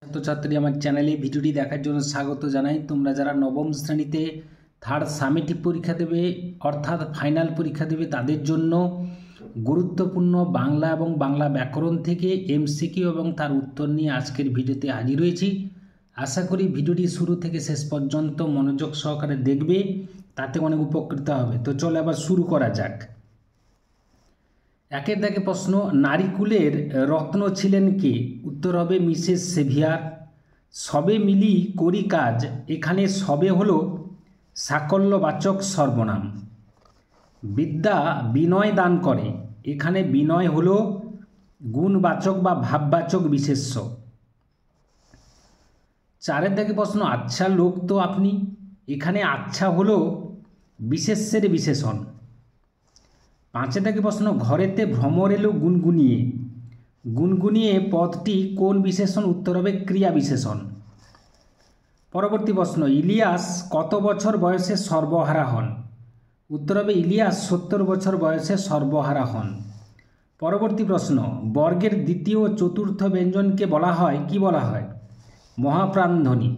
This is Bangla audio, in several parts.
ছাত্রছাত্রী আমার চ্যানেলে ভিডিওটি দেখার জন্য স্বাগত জানাই। তোমরা যারা নবম শ্রেণীতে থার্ড সামেটিভ পরীক্ষা দেবে অর্থাৎ ফাইনাল পরীক্ষা দেবে তাদের জন্য গুরুত্বপূর্ণ বাংলা এবং বাংলা ব্যাকরণ থেকে এমসিকিউ এবং তার উত্তর নিয়ে আজকের ভিডিওতে হাজির হয়েছি। আশা করি ভিডিওটি শুরু থেকে শেষ পর্যন্ত মনোযোগ সহকারে দেখবে, তাতে অনেক উপকৃত হবে। তো চলো আবার শুরু করা যাক। একের দাগে প্রশ্ন, নারীকুলের রত্ন ছিলেন কে? উত্তর হবে মিসেস সেভিয়ার। সবে মিলি করি কাজ, এখানে সবে হলো সাকল্যবাচক সর্বনাম। বিদ্যা বিনয় দান করে, এখানে বিনয় হলো গুণবাচক বা ভাববাচক বিশেষ্য। চারের দাগে প্রশ্ন, আচ্ছা লোক তো আপনি, এখানে আচ্ছা হলো বিশেষ্যের বিশেষণ। পাঁচের দাগে প্রশ্ন, ঘরেতে ভ্রমর এলো গুনগুনিয়ে, গুনগুনিয়ে পদটি কোন বিশেষণ? উত্তর হবে ক্রিয়া বিশেষণ। পরবর্তী প্রশ্ন, ইলিয়াস কত বছর বয়সে সর্বহারা হন? উত্তর হবে ইলিয়াস 70 বছর বয়সে সর্বহারা হন। পরবর্তী প্রশ্ন, বর্গের দ্বিতীয় ও চতুর্থ ব্যঞ্জনকে বলা হয় কি বলা হয়? মহাপ্রাণধ্বনি।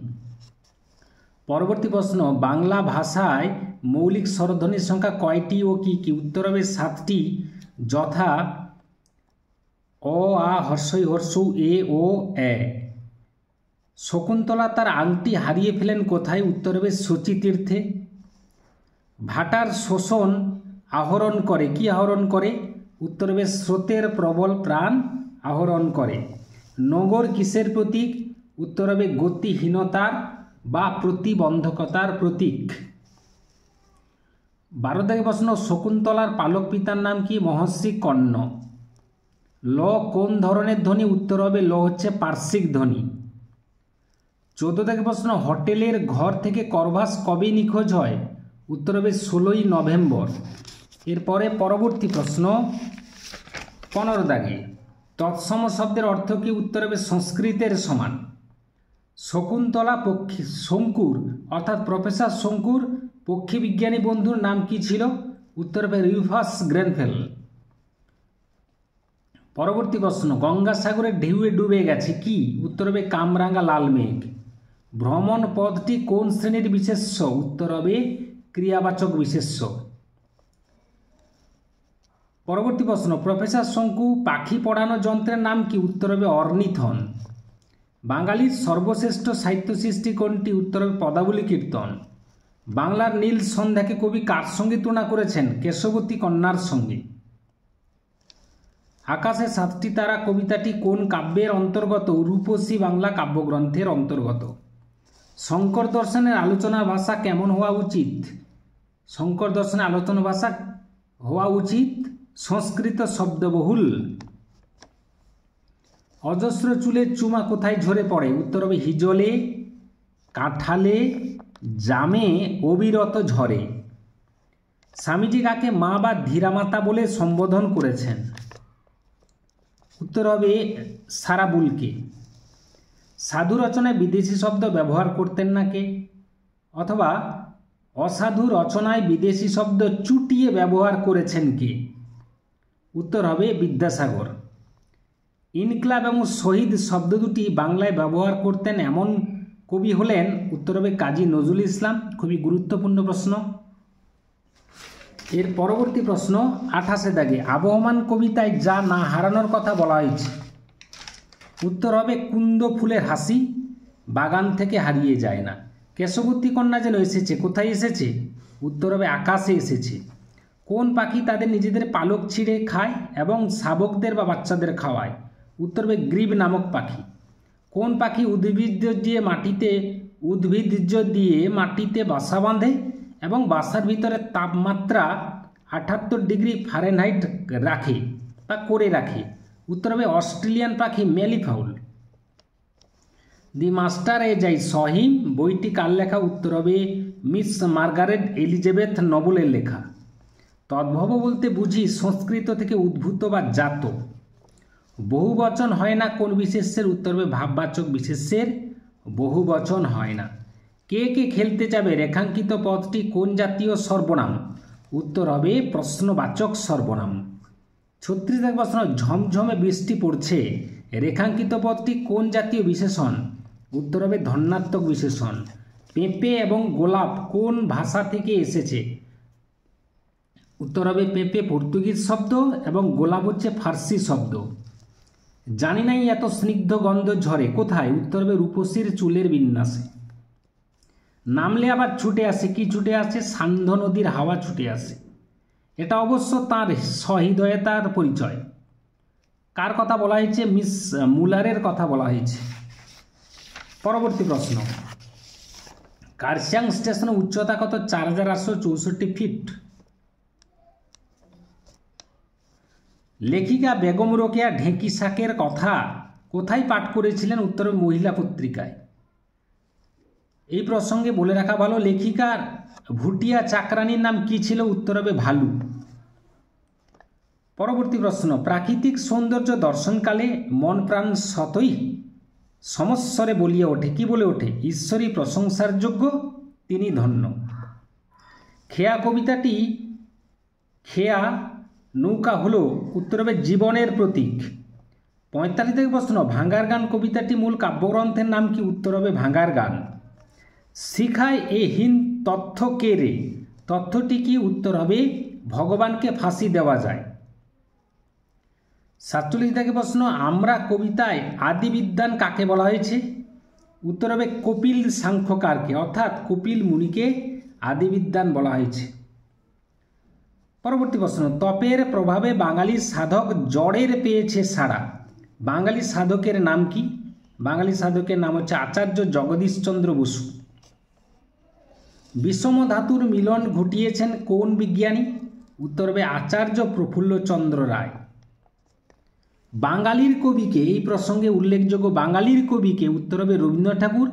পরবর্তী প্রশ্ন, বাংলা ভাষায় মৌলিক স্বরধ্বনির সংখ্যা কয়টি ও কি কি? উত্তর হবে 7টি, যথা অ, আ, হর্ষই, হর্ষৌ, এ, ও, এ। শকুন্তলা তার আংটি হারিয়ে ফেলেন কোথায়? উত্তর হবে শচীতীর্থে। ভাটার শোষণ আহরণ করে, কি আহরণ করে? উত্তর হবে স্রোতের প্রবল প্রাণ আহরণ করে। নগর কিসের প্রতীক? উত্তর হবে গতিহীনতার বা প্রতিবন্ধকতার প্রতীক। 12 দাগে প্রশ্ন, শকুন্তলার পালক পিতার নাম কি? মহর্ষি কর্ণ। ল কোন ধরনের ধ্বনি? উত্তর হবে ল হচ্ছে পার্শ্বিক ধ্বনি। 14 দাগে প্রশ্ন, হোটেলের ঘর থেকে করভাস কবে নিখোঁজ হয়? উত্তর হবে 16ই নভেম্বর। এরপরে পরবর্তী প্রশ্ন 15 দাগে, তৎসম শব্দের অর্থ কি? উত্তর হবে সংস্কৃতের সমান। শকুন্তলা পক্ষী শঙ্কুর অর্থাৎ প্রফেসর শঙ্কুর পক্ষী বিজ্ঞানী বন্ধুর নাম কি ছিল? উত্তর হবে রিউফাস গ্রেনফেল। পরবর্তী প্রশ্ন, গঙ্গাসাগরের ঢেউয়ে ডুবে গেছে কি? উত্তর হবে কামরাঙ্গা লাল মেঘ। ভ্রমণ পদটি কোন শ্রেণীর বিশেষ্য? উত্তর হবে ক্রিয়াবাচক বিশেষ্য। পরবর্তী প্রশ্ন, প্রফেসর শঙ্কু পাখি পড়ানো যন্ত্রের নাম কি? উত্তর হবে অর্নিথন। বাঙালির সর্বশ্রেষ্ঠ সাহিত্য সৃষ্টি কোনটি? উত্তর হবে পদাবলী কীর্তন। বাংলার নীল সন্ধ্যাকে কবি কার সঙ্গে তুলনা করেছেন? কেশবতী কন্যার সঙ্গে। আকাশে 7টি তারা কবিতাটি কোন কাব্যের অন্তর্গত? রূপসী বাংলা কাব্যগ্রন্থের অন্তর্গত। শঙ্কর দর্শনের আলোচনা ভাষা কেমন হওয়া উচিত? শঙ্কর দর্শনের আলোচনা ভাষা হওয়া উচিত সংস্কৃত শব্দবহুল। অজস্র চুলের চুমা কোথায় ঝরে পড়ে? উত্তর হবে হিজলে, কাঁঠালে, জামে অবিরত ঝরে। স্বামীজি কাকে মা বা ধীরামাতা বলে সম্বোধন করেছেন? উত্তর হবে সারাবুলকে। সাধু রচনায় বিদেশি শব্দ ব্যবহার করতেন না কে? অথবা অসাধু রচনায় বিদেশি শব্দ চুটিয়ে ব্যবহার করেছেন কে? উত্তর হবে বিদ্যাসাগর। ইনকলাব এবং শহীদ শব্দ দুটি বাংলায় ব্যবহার করতেন এমন কবি হলেন? উত্তর হবে কাজী নজরুল ইসলাম। খুবই গুরুত্বপূর্ণ প্রশ্ন। এর পরবর্তী প্রশ্ন 28 দাগে, আবহমান কবিতায় যা না হারানোর কথা বলা হয়েছে? উত্তর হবে কুন্দ ফুলের হাসি বাগান থেকে হারিয়ে যায় না। কেশবতী কন্যা যেন এসেছে, কোথায় এসেছে? উত্তর হবে আকাশে এসেছে। কোন পাখি তাদের নিজেদের পালক ছিঁড়ে খায় এবং শাবকদের বা বাচ্চাদের খাওয়ায়? উত্তর হবে গ্রীব নামক পাখি। কোন পাখি উদ্ভিজ্জ দিয়ে মাটিতে বাসা বাঁধে এবং বাসার ভিতরে তাপমাত্রা 78 ডিগ্রি ফারেনহাইট রাখে বা করে রাখে? উত্তর হবে অস্ট্রেলিয়ান পাখি malleefowl. The master as I saw him বইটি কার লেখা? উত্তর হবে মিস মার্গারেট এলিজাবেথ নবলের লেখা। তদ্ভব বলতে বুঝি সংস্কৃত থেকে উদ্ভূত বা জাত। বহুবচন হয় না কোন বিশেষ্যের? উত্তর হবে ভাববাচক বিশেষ্যের বহুবচন হয় না। কে কে খেলতে যাবে রেখাঙ্কিত পদটি কোন জাতীয় সর্বনাম? উত্তর হবে প্রশ্নবাচক সর্বনাম। 36 প্রশ্ন, ঝমঝমে বৃষ্টি পড়ছে রেখাঙ্কিত পদটি কোন জাতীয় বিশেষণ? উত্তর হবে ধন্যাত্মক বিশেষণ। পেঁপে এবং গোলাপ কোন ভাষা থেকে এসেছে? উত্তর হবে পেঁপে পর্তুগিজ শব্দ এবং গোলাপ হচ্ছে ফার্সি শব্দ। জানি নাই এত স্নিগ্ধ গন্ধ ঝরে কোথায়? উত্তর হবে রূপসীর চুলের বিন্যাসে। নামলে আবার ছুটে আসে, কি ছুটে আসে? সান্ধ্য নদীর হাওয়া ছুটে আসে। এটা অবশ্য তার সহৃদয়তার পরিচয়। কার কথা বলা হয়েছে? মিস মুলারের কথা বলা হয়েছে। পরবর্তী প্রশ্ন, কার্শিয়াং স্টেশনের উচ্চতা কত? 4864 ফিট। লেখিকা বেগম রোকেয়া ঢেঁকি শাকের কথা কোথায় পাঠ করেছিলেন? উত্তর হবে মহিলা পত্রিকায়। এই প্রসঙ্গে বলে রাখা ভালো, লেখিকার ভুটিয়া চাকরানির নাম কি ছিল? উত্তর হবে ভালু। পরবর্তী প্রশ্ন, প্রাকৃতিক সৌন্দর্য দর্শনকালে মন প্রাণ সতই সমস্বরে বলিয়ে ওঠে, কি বলে ওঠে? ঈশ্বরী প্রশংসার যোগ্য, তিনি ধন্য। খেয়া কবিতাটি, খেয়া নৌকা হলো, উত্তর হবে জীবনের প্রতীক। 45 থেকে প্রশ্ন, ভাঙার গান কবিতাটি মূল কাব্যগ্রন্থের নাম কি? উত্তর হবে ভাঙার গান। শিখায় এ হীন তথ্য কে রে, তথ্যটি কি? উত্তর হবে ভগবানকে ফাঁসি দেওয়া যায়। 47 থেকে প্রশ্ন, আমরা কবিতায় আদিবিদ্বান কাকে বলা হয়েছে? উত্তর হবে কপিল সাংখ্যকারকে, অর্থাৎ কপিল মুনিকে আদিবিদ্বান বলা হয়েছে। পরবর্তী প্রশ্ন, তপের প্রভাবে বাঙালি সাধক জড়ের পেয়েছে সাড়া, বাঙালি সাধকের নাম কি? বাঙালি সাধকের নাম হচ্ছে আচার্য জগদীশচন্দ্র বসু। বিষম ধাতুর মিলন ঘটিয়েছেন কোন বিজ্ঞানী? উত্তর হবে আচার্য প্রফুল্লচন্দ্র রায়। বাঙালির কবিকে, এই প্রসঙ্গে উল্লেখযোগ্য বাঙালির কবিকে, উত্তর হবে রবীন্দ্রনাথ ঠাকুর।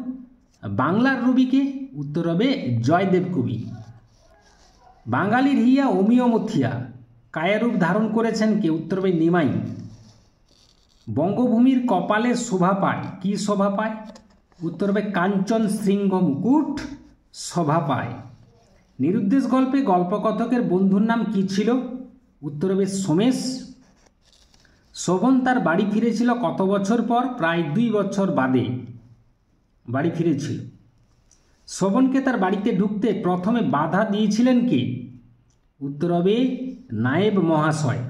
বাংলার রবিকে, উত্তর হবে জয়দেব কবি। বাঙালির হিয়া অমিয় মথিয়া কায়ারূপ ধারণ করেছেন কে? উত্তর হবে নিমাই। বঙ্গভূমির কপালে শোভা পায়, কি শোভা পায়? উত্তর হবে কাঞ্চন শৃঙ্গ মুকুট শোভা পায়। নিরুদ্দেশ গল্পে গল্পকথকের বন্ধুর নাম কি ছিল? উত্তর হবে সোমেশ। শোভন তার বাড়ি ফিরেছিল কত বছর পর? প্রায় 2 বছর বাদে বাড়ি ফিরেছিল। শোভনকে তার বাড়িতে ঢুকতে প্রথমে বাধা দিয়েছিলেন কে? উত্তর হবে নায়েব মহাশয়।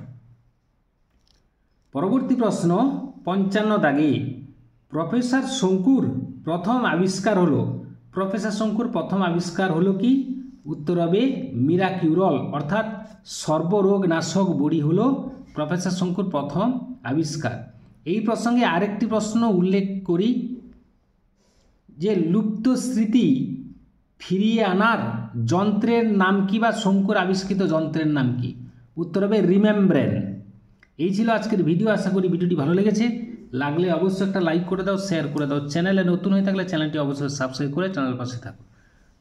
পরবর্তী প্রশ্ন, 55 দাগে প্রফেসর শঙ্কুর প্রথম আবিষ্কার হলো, প্রফেসর শঙ্কুর প্রথম আবিষ্কার হলো কি? উত্তর হবে মিরাকিউরল, অর্থাৎ সর্বরোগ নাশক বড়ি হলো প্রফেসর শঙ্কুর প্রথম আবিষ্কার। এই প্রসঙ্গে আরেকটি প্রশ্ন উল্লেখ করি যে লুপ্ত স্মৃতি ফিরিয়ে আনার যন্ত্রের নাম কি, বা শঙ্কুর আবিষ্কৃত যন্ত্রের নাম কি? উত্তর হবে রিমেমব্রেন। এই ছিল আজকের ভিডিও। আশা করি ভিডিওটি ভালো লেগেছে। লাগলে অবশ্যই একটা লাইক করে দাও, শেয়ার করে দাও। চ্যানেলে নতুন হয়ে থাকলে চ্যানেলটি অবশ্যই সাবস্ক্রাইব করে চ্যানেলের পাশে থাকো।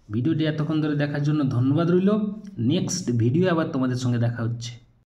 ভিডিওটি এতক্ষণ ধরে দেখার জন্য ধন্যবাদ রইল। নেক্সট ভিডিও আবার তোমাদের সঙ্গে দেখা হচ্ছে।